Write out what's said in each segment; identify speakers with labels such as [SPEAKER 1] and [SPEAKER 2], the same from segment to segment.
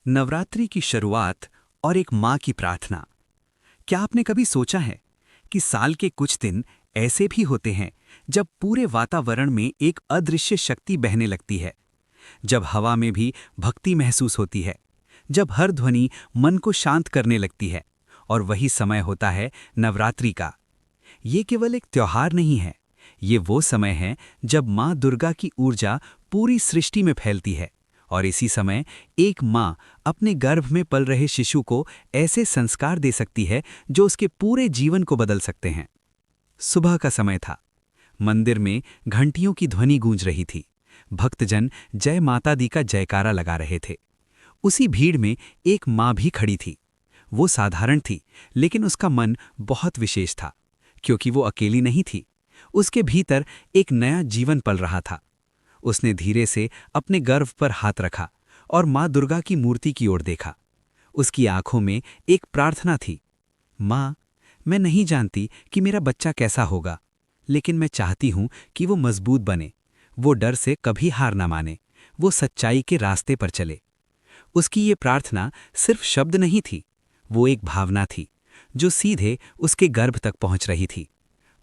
[SPEAKER 1] नवरात्रि की शुरुआत और एक माँ की प्रार्थना। क्या आपने कभी सोचा है कि साल के कुछ दिन ऐसे भी होते हैं जब पूरे वातावरण में एक अदृश्य शक्ति बहने लगती है, जब हवा में भी भक्ति महसूस होती है, जब हर ध्वनि मन को शांत करने लगती है। और वही समय होता है नवरात्रि का। ये केवल एक त्योहार नहीं है, ये वो समय है जब माँ दुर्गा की ऊर्जा पूरी सृष्टि में फैलती है। और इसी समय एक माँ अपने गर्भ में पल रहे शिशु को ऐसे संस्कार दे सकती है जो उसके पूरे जीवन को बदल सकते हैं। सुबह का समय था। मंदिर में घंटियों की ध्वनि गूंज रही थी। भक्तजन जय माता दी का जयकारा लगा रहे थे। उसी भीड़ में एक माँ भी खड़ी थी। वो साधारण थी, लेकिन उसका मन बहुत विशेष था, क्योंकि वो अकेली नहीं थी। उसके भीतर एक नया जीवन पल रहा था। उसने धीरे से अपने गर्भ पर हाथ रखा और माँ दुर्गा की मूर्ति की ओर देखा। उसकी आंखों में एक प्रार्थना थी। माँ, मैं नहीं जानती कि मेरा बच्चा कैसा होगा, लेकिन मैं चाहती हूँ कि वो मजबूत बने, वो डर से कभी हार ना माने, वो सच्चाई के रास्ते पर चले। उसकी ये प्रार्थना सिर्फ शब्द नहीं थी, वो एक भावना थी जो सीधे उसके गर्भ तक पहुंच रही थी।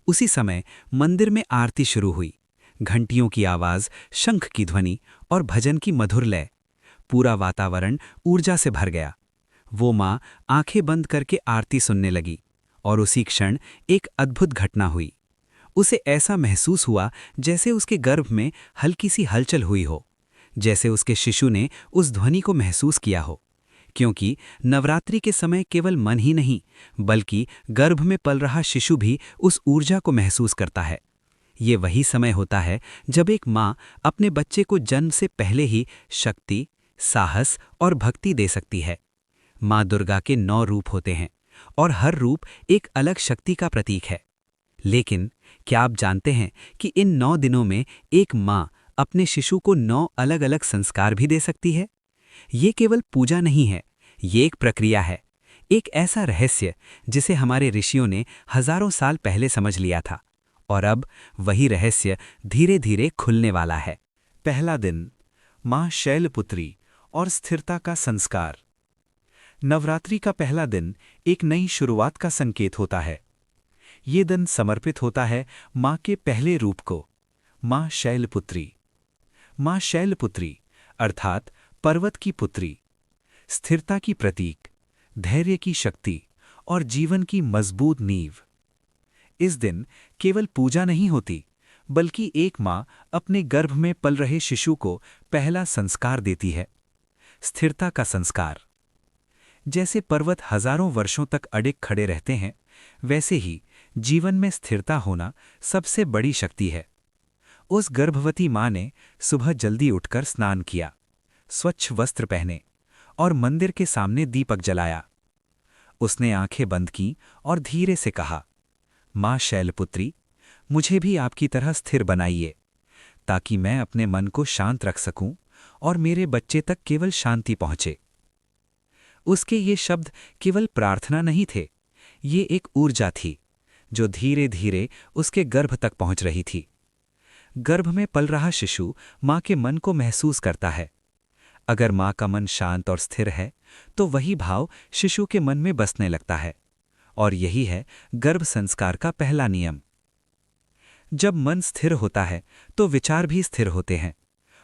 [SPEAKER 1] उसी समय मंदिर में आरती शुरू हुई। घंटियों की आवाज, शंख की ध्वनि और भजन की मधुर लय। पूरा वातावरण ऊर्जा से भर गया। वो माँ आंखें बंद करके आरती सुनने लगी, और उसी क्षण एक अद्भुत घटना हुई। उसे ऐसा महसूस हुआ जैसे उसके गर्भ में हल्की सी हलचल हुई हो, जैसे उसके शिशु ने उस ध्वनि को महसूस किया हो। क्योंकि नवरात्रि के समय केवल मन ही नहीं, बल्कि गर्भ में पल रहा शिशु भी उस ऊर्जा को महसूस करता है। ये वही समय होता है जब एक माँ अपने बच्चे को जन्म से पहले ही शक्ति, साहस और भक्ति दे सकती है। माँ दुर्गा के 9 रूप होते हैं, और हर रूप एक अलग शक्ति का प्रतीक है। लेकिन क्या आप जानते हैं कि इन 9 दिनों में एक माँ अपने शिशु को 9 अलग अलग संस्कार भी दे सकती है? ये केवल पूजा नहीं है, ये एक प्रक्रिया है, एक ऐसा रहस्य जिसे हमारे ऋषियों ने हजारों साल पहले समझ लिया था। और अब वही रहस्य धीरे धीरे खुलने वाला है। पहला दिन, माँ शैलपुत्री और स्थिरता का संस्कार। नवरात्रि का पहला दिन एक नई शुरुआत का संकेत होता है। ये दिन समर्पित होता है माँ के पहले रूप को, माँ शैलपुत्री। माँ शैलपुत्री अर्थात पर्वत की पुत्री, स्थिरता की प्रतीक, धैर्य की शक्ति और जीवन की मजबूत नींव। इस दिन केवल पूजा नहीं होती, बल्कि एक माँ अपने गर्भ में पल रहे शिशु को पहला संस्कार देती है, स्थिरता का संस्कार। जैसे पर्वत हजारों वर्षों तक अडिग खड़े रहते हैं, वैसे ही जीवन में स्थिरता होना सबसे बड़ी शक्ति है। उस गर्भवती माँ ने सुबह जल्दी उठकर स्नान किया, स्वच्छ वस्त्र पहने और मंदिर के सामने दीपक जलाया। उसने आंखें बंद की और धीरे से कहा, माँ शैलपुत्री, मुझे भी आपकी तरह स्थिर बनाइए, ताकि मैं अपने मन को शांत रख सकूं और मेरे बच्चे तक केवल शांति पहुंचे। उसके ये शब्द केवल प्रार्थना नहीं थे, ये एक ऊर्जा थी जो धीरे धीरे उसके गर्भ तक पहुंच रही थी। गर्भ में पल रहा शिशु माँ के मन को महसूस करता है। अगर माँ का मन शांत और स्थिर है, तो वही भाव शिशु के मन में बसने लगता है। और यही है गर्भ संस्कार का पहला नियम। जब मन स्थिर होता है तो विचार भी स्थिर होते हैं,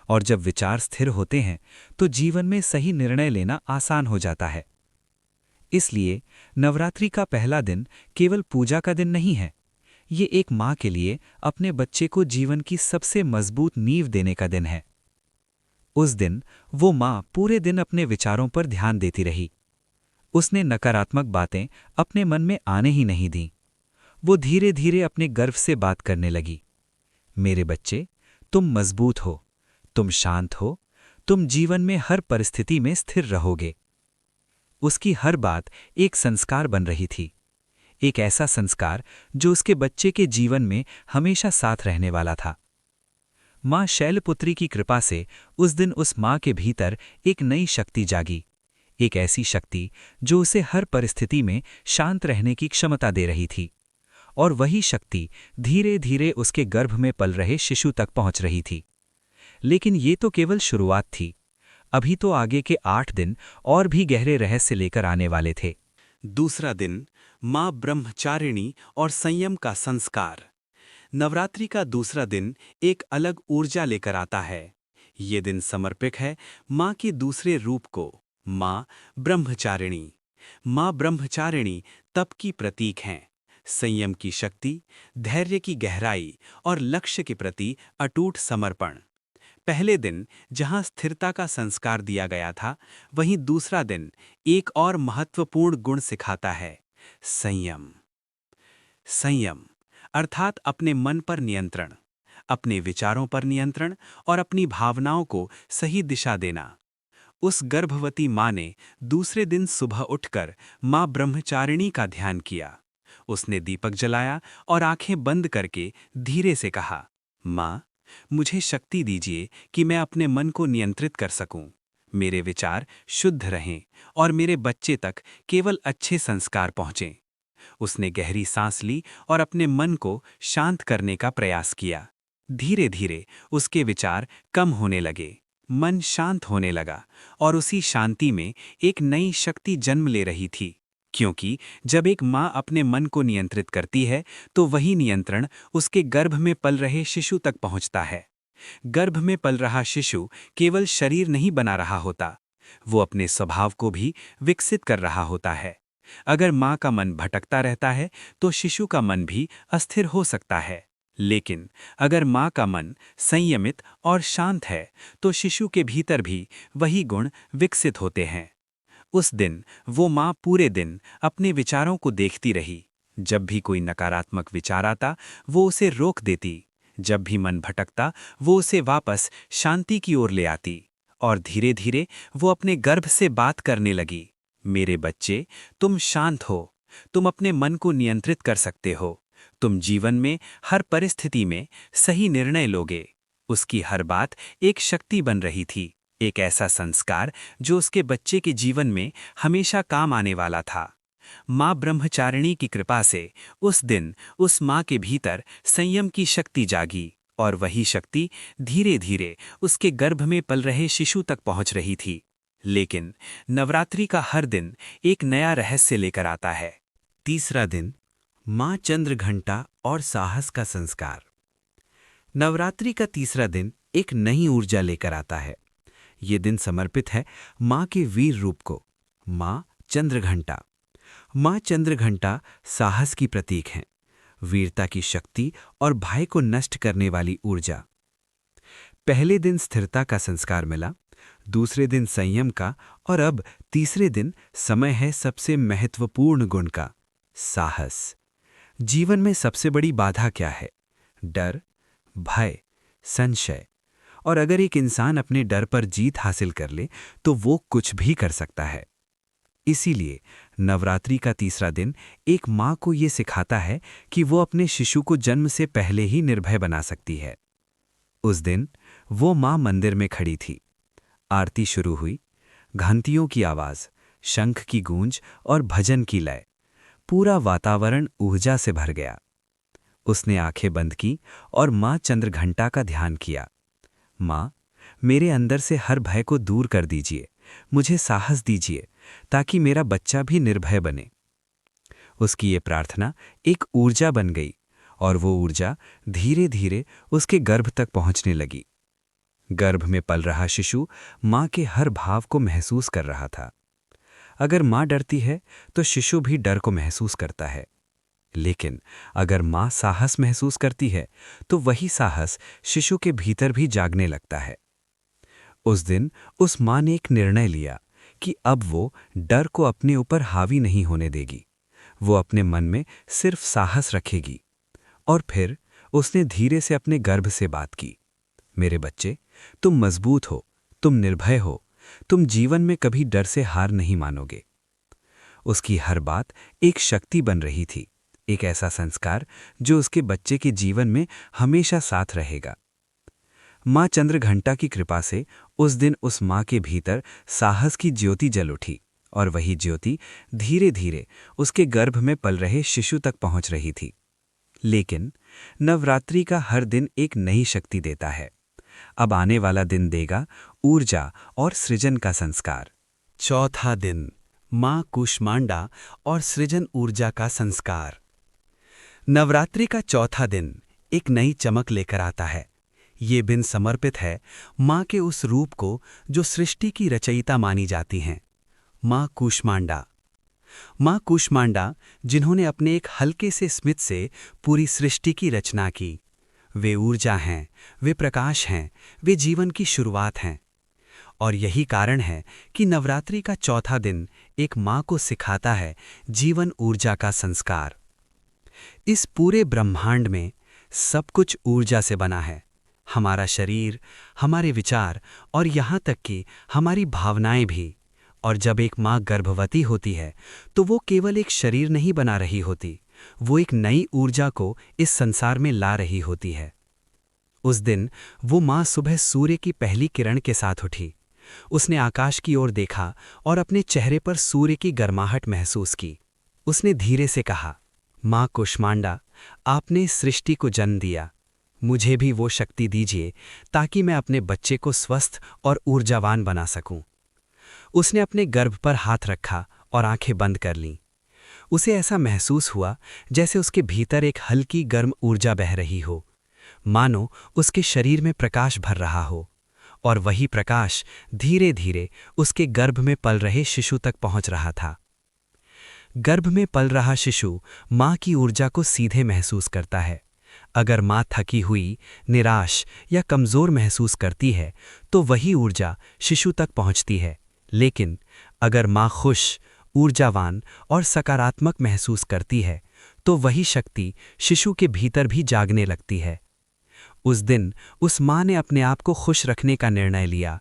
[SPEAKER 1] और जब विचार स्थिर होते हैं तो जीवन में सही निर्णय लेना आसान हो जाता है। इसलिए नवरात्रि का पहला दिन केवल पूजा का दिन नहीं है, ये एक माँ के लिए अपने बच्चे को जीवन की सबसे मजबूत नींव देने का दिन है। उस दिन वो माँ पूरे दिन अपने विचारों पर ध्यान देती रही। उसने नकारात्मक बातें अपने मन में आने ही नहीं दीं। वो धीरे धीरे अपने गर्भ से बात करने लगी। मेरे बच्चे, तुम मजबूत हो, तुम शांत हो, तुम जीवन में हर परिस्थिति में स्थिर रहोगे। उसकी हर बात एक संस्कार बन रही थी, एक ऐसा संस्कार जो उसके बच्चे के जीवन में हमेशा साथ रहने वाला था। माँ शैलपुत्री की कृपा से उस दिन उस माँ के भीतर एक नई शक्ति जागी, एक ऐसी शक्ति जो उसे हर परिस्थिति में शांत रहने की क्षमता दे रही थी। और वही शक्ति धीरे धीरे उसके गर्भ में पल रहे शिशु तक पहुंच रही थी। लेकिन ये तो केवल शुरुआत थी।
[SPEAKER 2] अभी तो आगे के 8 दिन और भी गहरे रहस्य लेकर आने वाले थे।
[SPEAKER 1] दूसरा दिन, माँ ब्रह्मचारिणी और संयम का संस्कार। नवरात्रि का दूसरा दिन एक अलग ऊर्जा लेकर आता है। ये दिन समर्पित है माँ के दूसरे रूप को, माँ ब्रह्मचारिणी। माँ ब्रह्मचारिणी तप की प्रतीक हैं, संयम की शक्ति, धैर्य की गहराई और लक्ष्य के प्रति अटूट समर्पण। पहले दिन जहां स्थिरता का संस्कार दिया गया था, वहीं दूसरा दिन एक और महत्वपूर्ण गुण सिखाता है, संयम। संयम अर्थात अपने मन पर नियंत्रण, अपने विचारों पर नियंत्रण और अपनी भावनाओं को सही दिशा देना। उस गर्भवती माँ ने दूसरे दिन सुबह उठकर माँ ब्रह्मचारिणी का ध्यान किया। उसने दीपक जलाया और आंखें बंद करके धीरे से कहा, माँ, मुझे शक्ति दीजिए कि मैं अपने मन को नियंत्रित कर सकूं। मेरे विचार शुद्ध रहें और मेरे बच्चे तक केवल अच्छे संस्कार पहुँचें। उसने गहरी सांस ली और अपने मन को शांत करने का प्रयास किया। धीरे धीरे उसके विचार कम होने लगे, मन शांत होने लगा और उसी शांति में एक नई शक्ति जन्म ले रही थी। क्योंकि जब एक माँ अपने मन को नियंत्रित करती है, तो वही नियंत्रण उसके गर्भ में पल रहे शिशु तक पहुँचता है। गर्भ में पल रहा शिशु केवल शरीर नहीं बना रहा होता, वो अपने स्वभाव को भी विकसित कर रहा होता है। अगर माँ का मन भटकता रहता है, तो शिशु का मन भी अस्थिर हो सकता है। लेकिन अगर माँ का मन संयमित और शांत है, तो शिशु के भीतर भी वही गुण विकसित होते हैं। उस दिन वो माँ पूरे दिन अपने विचारों को देखती रही। जब भी कोई नकारात्मक विचार आता, वो उसे रोक देती। जब भी मन भटकता, वो उसे वापस शांति की ओर ले आती। और धीरे धीरे वो अपने गर्भ से बात करने लगी, मेरे बच्चे, तुम शांत हो, तुम अपने मन को नियंत्रित कर सकते हो, तुम जीवन में हर परिस्थिति में सही निर्णय लोगे। उसकी हर बात एक शक्ति बन रही थी, एक ऐसा संस्कार जो उसके बच्चे के जीवन में हमेशा काम आने वाला था। माँ ब्रह्मचारिणी की कृपा से उस दिन उस माँ के भीतर संयम की शक्ति जागी और वही शक्ति धीरे धीरे उसके गर्भ में पल रहे शिशु तक पहुँच रही थी। लेकिन नवरात्रि का हर दिन एक नया रहस्य लेकर आता है। तीसरा दिन, माँ चंद्रघंटा और साहस का संस्कार। नवरात्रि का तीसरा दिन एक नई ऊर्जा लेकर आता है। ये दिन समर्पित है माँ के वीर रूप को, माँ चंद्रघंटा। माँ चंद्रघंटा साहस की प्रतीक हैं, वीरता की शक्ति और भय को नष्ट करने वाली ऊर्जा। पहले दिन स्थिरता का संस्कार मिला, दूसरे दिन संयम का और अब तीसरे दिन समय है सबसे महत्वपूर्ण गुण का, साहस। जीवन में सबसे बड़ी बाधा क्या है? डर, भय, संशय। और अगर एक इंसान अपने डर पर जीत हासिल कर ले, तो वो कुछ भी कर सकता है। इसीलिए नवरात्रि का तीसरा दिन एक माँ को ये सिखाता है कि वो अपने शिशु को जन्म से पहले ही निर्भय बना सकती है। उस दिन वो माँ मंदिर में खड़ी थी। आरती शुरू हुई। घंटियों की आवाज, शंख की गूंज और भजन की लय, पूरा वातावरण ऊर्जा से भर गया। उसने आंखें बंद की और माँ चंद्रघंटा का ध्यान किया। माँ, मेरे अंदर से हर भय को दूर कर दीजिए, मुझे साहस दीजिए ताकि मेरा बच्चा भी निर्भय बने। उसकी ये प्रार्थना एक ऊर्जा बन गई और वो ऊर्जा धीरे धीरे उसके गर्भ तक पहुंचने लगी। गर्भ में पल रहा शिशु माँ के हर भाव को महसूस कर रहा था। अगर माँ डरती है, तो शिशु भी डर को महसूस करता है। लेकिन अगर माँ साहस महसूस करती है, तो वही साहस शिशु के भीतर भी जागने लगता है। उस दिन उस माँ ने एक निर्णय लिया कि अब वो डर को अपने ऊपर हावी नहीं होने देगी। वो अपने मन में सिर्फ साहस रखेगी। और फिर उसने धीरे से अपने गर्भ से बात की, मेरे बच्चे, तुम मजबूत हो, तुम निर्भय हो, तुम जीवन में कभी डर से हार नहीं मानोगे। उसकी हर बात एक शक्ति बन रही थी, एक ऐसा संस्कार जो उसके बच्चे के जीवन में हमेशा साथ रहेगा। माँ चंद्रघंटा की कृपा से उस दिन उस माँ के भीतर साहस की ज्योति जल उठी और वही ज्योति धीरे धीरे उसके गर्भ में पल रहे शिशु तक पहुंच रही थी। लेकिन नवरात्रि का हर दिन एक नई शक्ति देता है। अब आने वाला दिन देगा ऊर्जा और सृजन का संस्कार। चौथा दिन, माँ कूष्मांडा और सृजन ऊर्जा का संस्कार। नवरात्रि का चौथा दिन एक नई चमक लेकर आता है। ये दिन समर्पित है माँ के उस रूप को जो सृष्टि की रचयिता मानी जाती हैं, माँ कूष्मांडा। माँ कूष्मांडा, जिन्होंने अपने एक हल्के से स्मित से पूरी सृष्टि की रचना की। वे ऊर्जा हैं, वे प्रकाश हैं, वे जीवन की शुरुआत हैं। और यही कारण है कि नवरात्रि का चौथा दिन एक माँ को सिखाता है जीवन ऊर्जा का संस्कार। इस पूरे ब्रह्मांड में सब कुछ ऊर्जा से बना है। हमारा शरीर, हमारे विचार और यहाँ तक कि हमारी भावनाएं भी। और जब एक माँ गर्भवती होती है तो वो केवल एक शरीर नहीं बना रही होती, वो एक नई ऊर्जा को इस संसार में ला रही होती है। उस दिन वो माँ सुबह सूर्य की पहली किरण के साथ उठी। उसने आकाश की ओर देखा और अपने चेहरे पर सूर्य की गर्माहट महसूस की। उसने धीरे से कहा, माँ कूष्मांडा, आपने सृष्टि को जन्म दिया, मुझे भी वो शक्ति दीजिए ताकि मैं अपने बच्चे को स्वस्थ और ऊर्जावान बना सकूं। उसने अपने गर्भ पर हाथ रखा और आंखें बंद कर लीं। उसे ऐसा महसूस हुआ जैसे उसके भीतर एक हल्की गर्म ऊर्जा बह रही हो, मानो उसके शरीर में प्रकाश भर रहा हो। और वही प्रकाश धीरे धीरे उसके गर्भ में पल रहे शिशु तक पहुंच रहा था। गर्भ में पल रहा शिशु माँ की ऊर्जा को सीधे महसूस करता है। अगर माँ थकी हुई, निराश या कमज़ोर महसूस करती है तो वही ऊर्जा शिशु तक पहुँचती है। लेकिन अगर माँ खुश, ऊर्जावान और सकारात्मक महसूस करती है तो वही शक्ति शिशु के भीतर भी जागने लगती है। उस दिन उस माँ ने अपने आप को खुश रखने का निर्णय लिया।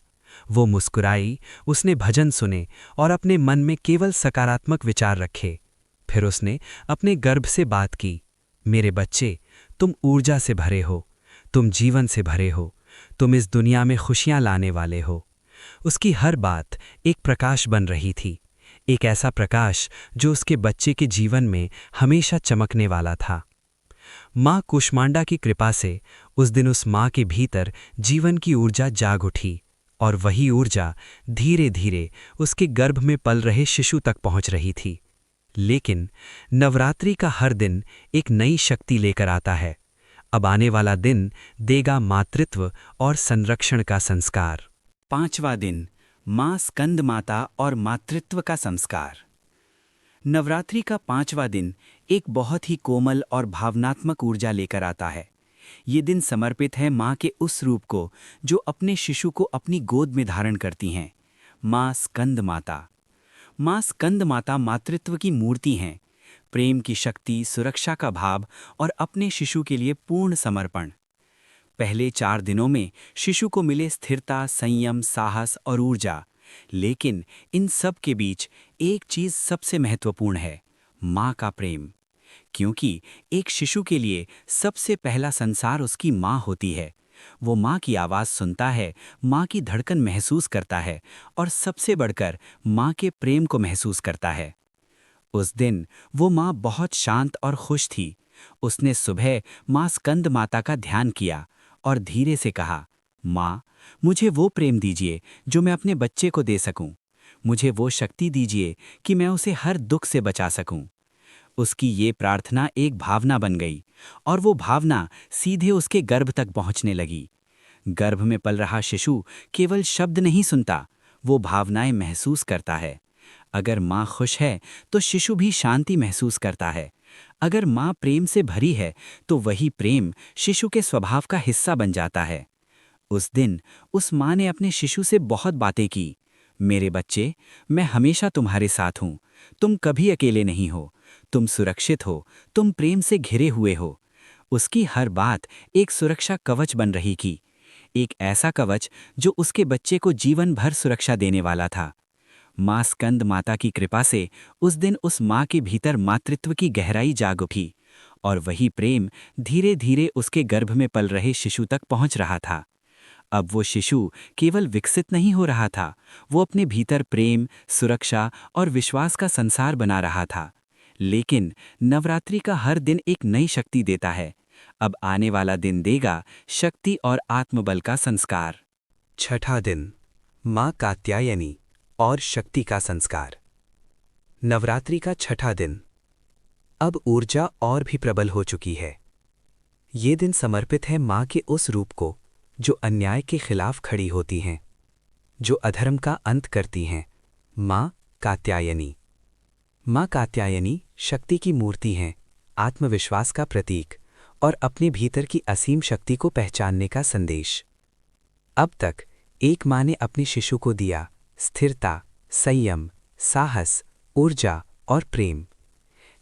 [SPEAKER 1] वो मुस्कुराई, उसने भजन सुने और अपने मन में केवल सकारात्मक विचार रखे। फिर उसने अपने गर्भ से बात की, मेरे बच्चे, तुम ऊर्जा से भरे हो, तुम जीवन से भरे हो, तुम इस दुनिया में खुशियाँ लाने वाले हो। उसकी हर बात एक प्रकाश बन रही थी, एक ऐसा प्रकाश जो उसके बच्चे के जीवन में हमेशा चमकने वाला था। माँ कूष्मांडा की कृपा से उस दिन उस माँ के भीतर जीवन की ऊर्जा जाग उठी और वही ऊर्जा धीरे धीरे उसके गर्भ में पल रहे शिशु तक पहुँच रही थी। लेकिन नवरात्रि का हर दिन एक नई शक्ति लेकर आता है। अब आने वाला दिन देगा मातृत्व और संरक्षण का संस्कार। पांचवा दिन, माँ स्कंद माता और मातृत्व का संस्कार। नवरात्रि का पांचवा दिन एक बहुत ही कोमल और भावनात्मक ऊर्जा लेकर आता है। ये दिन समर्पित है माँ के उस रूप को जो अपने शिशु को अपनी गोद में धारण करती हैं, माँ स्कंद माता। माँ स्कंद माता मातृत्व की मूर्ति हैं, प्रेम की शक्ति, सुरक्षा का भाव और अपने शिशु के लिए पूर्ण समर्पण। पहले 4 दिनों में शिशु को मिले स्थिरता, संयम, साहस और ऊर्जा। लेकिन इन सब के बीच एक चीज सबसे महत्वपूर्ण है, माँ का प्रेम। क्योंकि एक शिशु के लिए सबसे पहला संसार उसकी माँ होती है। वो माँ की आवाज़ सुनता है, माँ की धड़कन महसूस करता है और सबसे बढ़कर माँ के प्रेम को महसूस करता है। उस दिन वो माँ बहुत शांत और खुश थी। उसने सुबह माँ स्कंद माता का ध्यान किया और धीरे से कहा, माँ, मुझे वो प्रेम दीजिए जो मैं अपने बच्चे को दे सकूं। मुझे वो शक्ति दीजिए कि मैं उसे हर दुख से बचा सकूं। उसकी ये प्रार्थना एक भावना बन गई और वो भावना सीधे उसके गर्भ तक पहुंचने लगी। गर्भ में पल रहा शिशु केवल शब्द नहीं सुनता, वो भावनाएं महसूस करता है। अगर माँ खुश है तो शिशु भी शांति महसूस करता है। अगर माँ प्रेम से भरी है तो वही प्रेम शिशु के स्वभाव का हिस्सा बन जाता है। उस दिन उस माँ ने अपने शिशु से बहुत बातें की। मेरे बच्चे, मैं हमेशा तुम्हारे साथ हूँ, तुम कभी अकेले नहीं हो, तुम सुरक्षित हो, तुम प्रेम से घिरे हुए हो। उसकी हर बात एक सुरक्षा कवच बन रही थी, एक ऐसा कवच जो उसके बच्चे को जीवन भर सुरक्षा देने वाला था। माँ स्कंद माता की कृपा से उस दिन उस माँ के भीतर मातृत्व की गहराई जाग उठी और वही प्रेम धीरे धीरे उसके गर्भ में पल रहे शिशु तक पहुँच रहा था। अब वो शिशु केवल विकसित नहीं हो रहा था, वो अपने भीतर प्रेम, सुरक्षा और विश्वास का संसार बना रहा था। लेकिन नवरात्रि का हर दिन एक नई शक्ति देता है।
[SPEAKER 2] अब आने वाला दिन देगा शक्ति और आत्मबल का संस्कार।
[SPEAKER 1] छठा दिन, माँ कात्यायनी और शक्ति का संस्कार। नवरात्रि का छठा दिन। अब ऊर्जा और भी प्रबल हो चुकी है। ये दिन समर्पित है माँ के उस रूप को जो अन्याय के खिलाफ खड़ी होती हैं, जो अधर्म का अंत करती हैं। माँ कात्यायनी। माँ कात्यायनी शक्ति की मूर्ति हैं, आत्मविश्वास का प्रतीक और अपने भीतर की असीम शक्ति को पहचानने का संदेश। अब तक एक माँ ने अपने शिशु को दिया स्थिरता, संयम, साहस, ऊर्जा और प्रेम,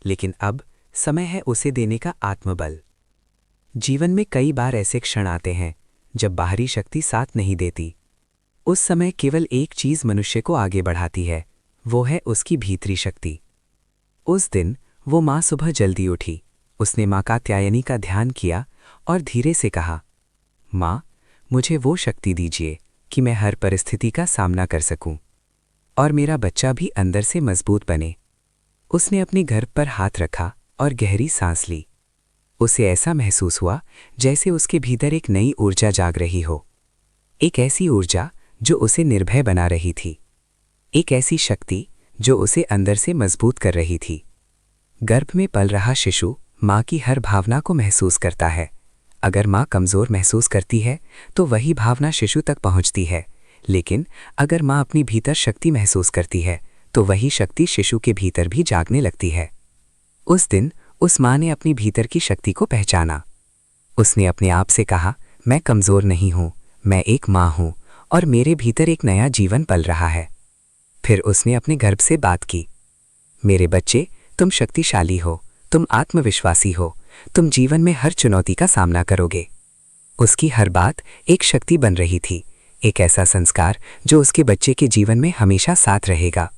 [SPEAKER 1] लेकिन अब समय है उसे देने का आत्मबल। जीवन में कई बार ऐसे क्षण आते हैं जब बाहरी शक्ति साथ नहीं देती। उस समय केवल एक चीज मनुष्य को आगे बढ़ाती है, वो है उसकी भीतरी शक्ति। उस दिन वो माँ सुबह जल्दी उठी। उसने माँ कात्यायनी का ध्यान किया और धीरे से कहा, माँ, मुझे वो शक्ति दीजिए कि मैं हर परिस्थिति का सामना कर सकूं और मेरा बच्चा भी अंदर से मजबूत बने। उसने अपने गर्भ पर हाथ रखा और गहरी सांस ली। उसे ऐसा महसूस हुआ जैसे उसके भीतर एक नई ऊर्जा जाग रही हो, एक ऐसी ऊर्जा जो उसे निर्भय बना रही थी, एक ऐसी शक्ति जो उसे अंदर से मजबूत कर रही थी। गर्भ में पल रहा शिशु माँ की हर भावना को महसूस करता है। अगर माँ कमज़ोर महसूस करती है तो वही भावना शिशु तक पहुँचती है, लेकिन अगर माँ अपनी भीतर शक्ति महसूस करती है तो वही शक्ति शिशु के भीतर भी जागने लगती है। उस दिन उस माँ ने अपनी भीतर की शक्ति को पहचाना। उसने अपने आप से कहा, मैं कमज़ोर नहीं हूँ, मैं एक माँ हूँ और मेरे भीतर एक नया जीवन पल रहा है। फिर उसने अपने गर्भ से बात की, मेरे बच्चे, तुम शक्तिशाली हो, तुम आत्मविश्वासी हो, तुम जीवन में हर चुनौती का सामना करोगे। उसकी हर बात एक शक्ति बन रही थी, एक ऐसा संस्कार जो उसके बच्चे के जीवन में हमेशा साथ रहेगा।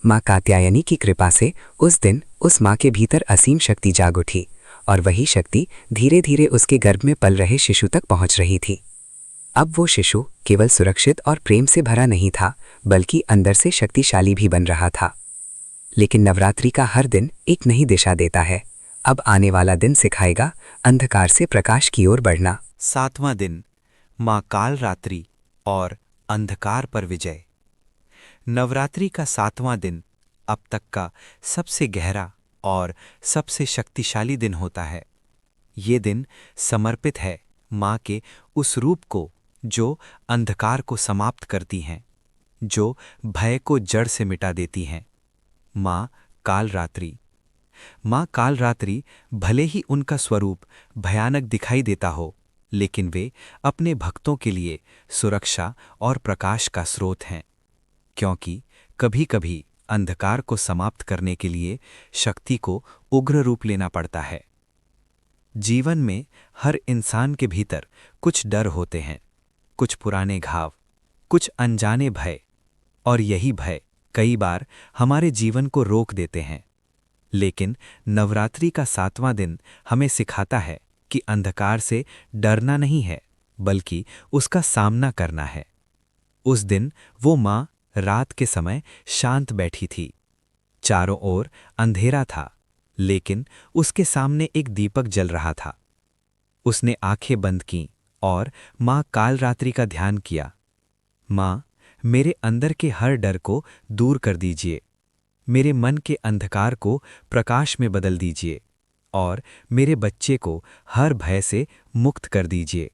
[SPEAKER 1] माँ कात्यायनी की कृपा से उस दिन उस माँ के भीतर असीम शक्ति जाग उठी और वही शक्ति धीरे धीरे उसके गर्भ में पल रहे शिशु तक पहुँच रही थी। अब वो शिशु केवल सुरक्षित और प्रेम से भरा नहीं था, बल्कि अंदर से शक्तिशाली भी बन रहा था। लेकिन नवरात्रि का हर दिन एक नई दिशा देता है। अब आने वाला दिन सिखाएगा अंधकार से प्रकाश की ओर बढ़ना।
[SPEAKER 2] सातवां दिन, माँ कालरात्रि और अंधकार पर विजय। नवरात्रि का सातवां दिन अब तक का सबसे गहरा और सबसे शक्तिशाली दिन होता है। ये दिन समर्पित है माँ के उस रूप को जो अंधकार को समाप्त करती हैं, जो भय को जड़ से मिटा देती हैं। माँ कालरात्रि। माँ कालरात्रि भले ही उनका स्वरूप भयानक दिखाई देता हो, लेकिन वे अपने भक्तों के लिए सुरक्षा और प्रकाश का स्रोत हैं, क्योंकि कभी-कभी अंधकार को समाप्त करने के लिए शक्ति को उग्र रूप लेना पड़ता है। जीवन में हर इंसान के भीतर कुछ डर होते हैं, कुछ पुराने घाव, कुछ अनजाने भय, और यही भय कई बार हमारे जीवन को रोक देते हैं। लेकिन नवरात्रि का सातवां दिन हमें सिखाता है कि अंधकार से डरना नहीं है, बल्कि उसका सामना करना है। उस दिन वो माँ रात के समय शांत बैठी थी। चारों ओर अंधेरा था, लेकिन उसके सामने एक दीपक जल रहा था। उसने आंखें बंद कीं और माँ कालरात्रि का ध्यान किया। माँ, मेरे अंदर के हर डर को दूर कर दीजिए, मेरे मन के अंधकार को प्रकाश में बदल दीजिए और मेरे बच्चे को हर भय से मुक्त कर दीजिए।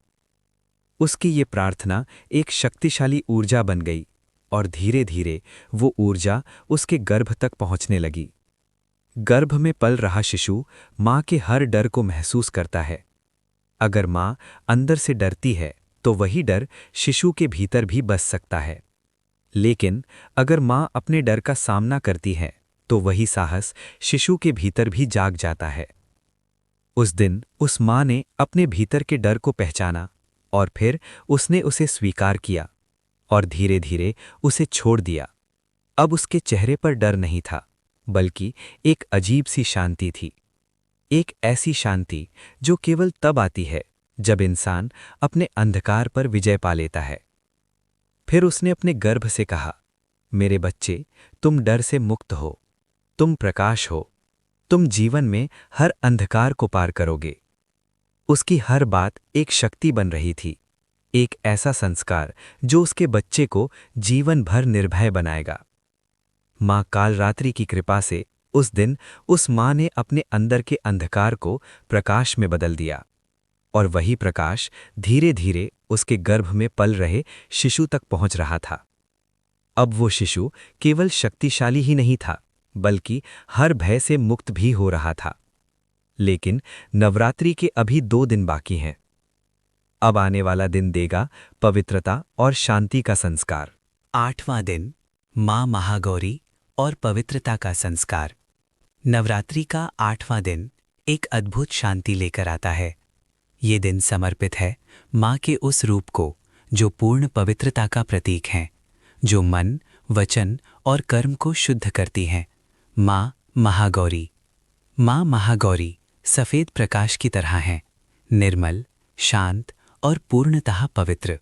[SPEAKER 2] उसकी ये प्रार्थना एक शक्तिशाली ऊर्जा बन गई और धीरे धीरे वो ऊर्जा उसके गर्भ तक पहुंचने लगी। गर्भ में पल रहा शिशु माँ के हर डर को महसूस करता है। अगर माँ अंदर से डरती है तो वही डर शिशु के भीतर भी बस सकता है। लेकिन अगर माँ अपने डर का सामना करती है तो वही साहस शिशु के भीतर भी जाग जाता है। उस दिन उस माँ ने अपने भीतर के डर को पहचाना और फिर उसने उसे स्वीकार किया और धीरे धीरे उसे छोड़ दिया। अब उसके चेहरे पर डर नहीं था, बल्कि एक अजीब सी शांति थी। एक ऐसी शांति जो केवल तब आती है जब इंसान अपने अंधकार पर विजय पा लेता है। फिर उसने अपने गर्भ से कहा, मेरे बच्चे, तुम डर से मुक्त हो, तुम प्रकाश हो, तुम जीवन में हर अंधकार को पार करोगे। उसकी हर बात एक शक्ति बन रही थी, एक ऐसा संस्कार जो उसके बच्चे को जीवन भर निर्भय बनाएगा। मां कालरात्रि की कृपा से उस दिन उस मां ने अपने अंदर के अंधकार को प्रकाश में बदल दिया, और वही प्रकाश धीरे धीरे उसके गर्भ में पल रहे शिशु तक पहुंच रहा था। अब वो शिशु केवल शक्तिशाली ही नहीं था, बल्कि हर भय से मुक्त भी हो रहा था। लेकिन नवरात्रि के अभी 2 दिन बाकी हैं। अब आने वाला दिन देगा पवित्रता और शांति का संस्कार।
[SPEAKER 1] 8वां दिन, मां महागौरी और पवित्रता का संस्कार। नवरात्रि का 8वां दिन एक अद्भुत शांति लेकर आता है। ये दिन समर्पित है मां के उस रूप को जो पूर्ण पवित्रता का प्रतीक है, जो मन, वचन और कर्म को शुद्ध करती हैं। मां महागौरी। मां महागौरी सफेद प्रकाश की तरह हैं, निर्मल, शांत और पूर्णतः पवित्र।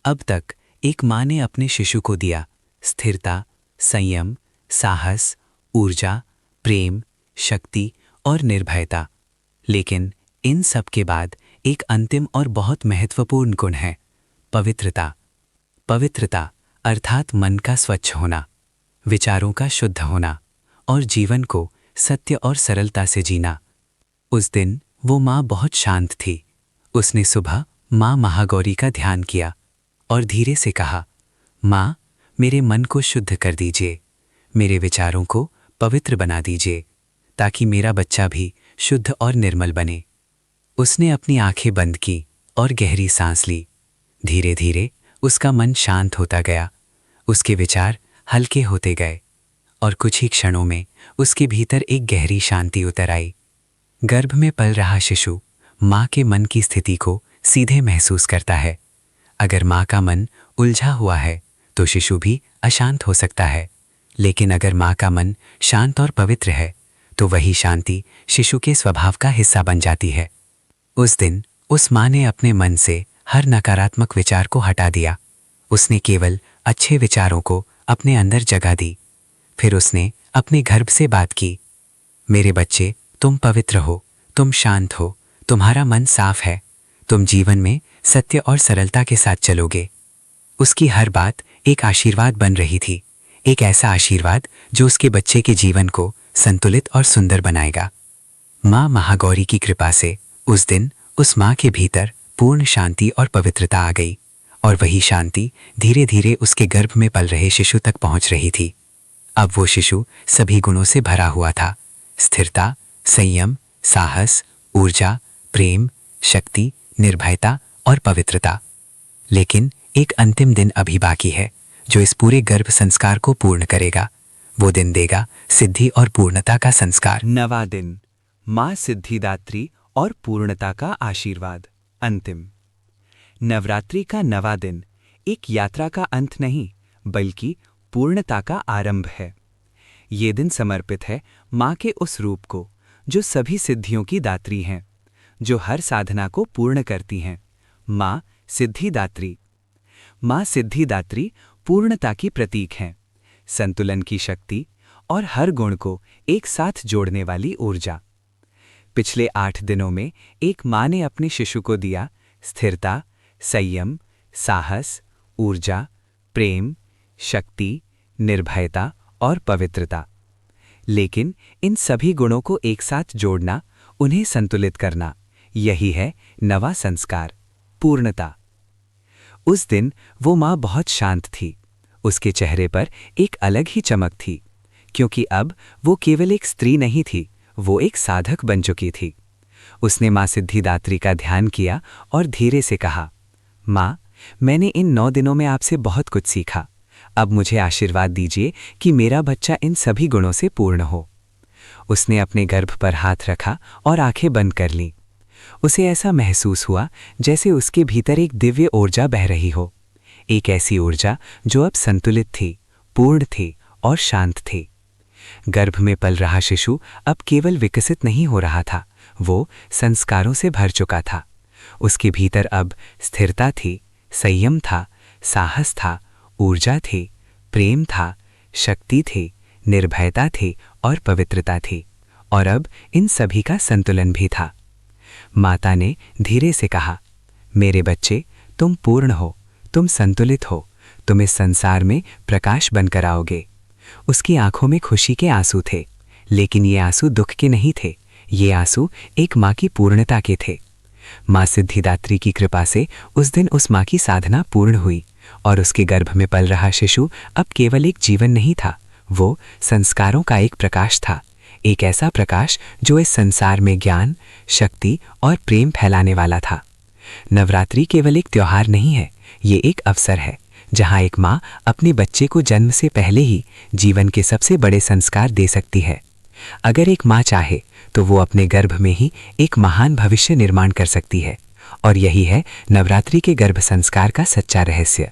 [SPEAKER 1] अब तक एक मां ने अपने शिशु को दिया स्थिरता, संयम, साहस, ऊर्जा, प्रेम, शक्ति और निर्भयता। लेकिन इन सब के बाद एक अंतिम और बहुत महत्वपूर्ण गुण है, पवित्रता। पवित्रता अर्थात मन का स्वच्छ होना, विचारों का शुद्ध होना और जीवन को सत्य और सरलता से जीना। उस दिन वो मां बहुत शांत थी। उसने सुबह मां महागौरी का ध्यान किया और धीरे से कहा, मां, मेरे मन को शुद्ध कर दीजिए, मेरे विचारों को पवित्र बना दीजिए, ताकि मेरा बच्चा भी शुद्ध और निर्मल बने। उसने अपनी आंखें बंद की और गहरी सांस ली। धीरे धीरे उसका मन शांत होता गया, उसके विचार हल्के होते गए और कुछ ही क्षणों में उसके भीतर एक गहरी शांति उतर आई। गर्भ में पल रहा शिशु मां के मन की स्थिति को सीधे महसूस करता है। अगर मां का मन उलझा हुआ है तो शिशु भी अशांत हो सकता है, लेकिन अगर मां का मन शांत और पवित्र है तो वही शांति शिशु के स्वभाव का हिस्सा बन जाती है। उस दिन उस मां ने अपने मन से हर नकारात्मक विचार को हटा दिया। उसने केवल अच्छे विचारों को अपने अंदर जगह दी। फिर उसने अपने गर्भ से बात की, मेरे बच्चे, तुम पवित्र हो, तुम शांत हो, तुम्हारा मन साफ है, तुम जीवन में सत्य और सरलता के साथ चलोगे। उसकी हर बात एक आशीर्वाद बन रही थी, एक ऐसा आशीर्वाद जो उसके बच्चे के जीवन को संतुलित और सुंदर बनाएगा। मां महागौरी की कृपा से उस दिन उस मां के भीतर पूर्ण शांति और पवित्रता आ गई, और वही शांति धीरे धीरे उसके गर्भ में पल रहे शिशु तक पहुंच रही थी। अब वो शिशु सभी गुणों से भरा हुआ था, स्थिरता, संयम, साहस, ऊर्जा, प्रेम, शक्ति, निर्भयता और पवित्रता। लेकिन एक अंतिम दिन अभी बाकी है जो इस पूरे गर्भ संस्कार को पूर्ण करेगा। वो दिन देगा सिद्धि और पूर्णता का संस्कार। 9वां दिन, मां सिद्धिदात्री और पूर्णता का आशीर्वाद। अंतिम। नवरात्रि का 9वां दिन एक यात्रा का अंत नहीं, बल्कि पूर्णता का आरंभ है। ये दिन समर्पित है मां के उस रूप को जो सभी सिद्धियों की दात्री हैं, जो हर साधना को पूर्ण करती हैं। मां सिद्धिदात्री। मां सिद्धिदात्री पूर्णता की प्रतीक हैं, संतुलन की शक्ति और हर गुण को एक साथ जोड़ने वाली ऊर्जा। पिछले 8 दिनों में एक मां ने अपने शिशु को दिया स्थिरता, संयम, साहस, ऊर्जा, प्रेम, शक्ति, निर्भयता और पवित्रता। लेकिन इन सभी गुणों को एक साथ जोड़ना, उन्हें संतुलित करना, यही है नवा संस्कार, पूर्णता। उस दिन वो मां बहुत शांत थी। उसके चेहरे पर एक अलग ही चमक थी, क्योंकि अब वो केवल एक स्त्री नहीं थी, वो एक साधक बन चुकी थी। उसने मां सिद्धिदात्री का ध्यान किया और धीरे से कहा, मां, मैंने इन 9 दिनों में आपसे बहुत कुछ सीखा। अब मुझे आशीर्वाद दीजिए कि मेरा बच्चा इन सभी गुणों से पूर्ण हो। उसने अपने गर्भ पर हाथ रखा और आंखें बंद कर लीं। उसे ऐसा महसूस हुआ जैसे उसके भीतर एक दिव्य ऊर्जा बह रही हो, एक ऐसी ऊर्जा जो अब संतुलित थी, पूर्ण थी और शांत थी। गर्भ में पल रहा शिशु अब केवल विकसित नहीं हो रहा था, वो संस्कारों से भर चुका था। उसके भीतर अब स्थिरता थी, संयम था, साहस था, ऊर्जा थी, प्रेम था, शक्ति थी, निर्भयता थी और पवित्रता थी, और अब इन सभी का संतुलन भी था। माता ने धीरे से कहा, मेरे बच्चे, तुम पूर्ण हो, तुम संतुलित हो, तुम इस संसार में प्रकाश बनकर आओगे। उसकी आंखों में खुशी के आंसू थे, लेकिन ये आंसू दुख के नहीं थे, ये आंसू एक माँ की पूर्णता के थे। माँ सिद्धिदात्री की कृपा से उस दिन उस माँ की साधना पूर्ण हुई और उसके गर्भ में पल रहा शिशु अब केवल एक जीवन नहीं था, वो संस्कारों का एक प्रकाश था, एक ऐसा प्रकाश जो इस संसार में ज्ञान, शक्ति और प्रेम फैलाने वाला था। नवरात्रि केवल एक त्योहार नहीं है, ये एक अवसर है जहाँ एक माँ अपने बच्चे को जन्म से पहले ही जीवन के सबसे बड़े संस्कार दे सकती है। अगर एक माँ चाहे तो वो अपने गर्भ में ही एक महान भविष्य निर्माण कर सकती है, और यही है नवरात्रि के गर्भ संस्कार का सच्चा रहस्य।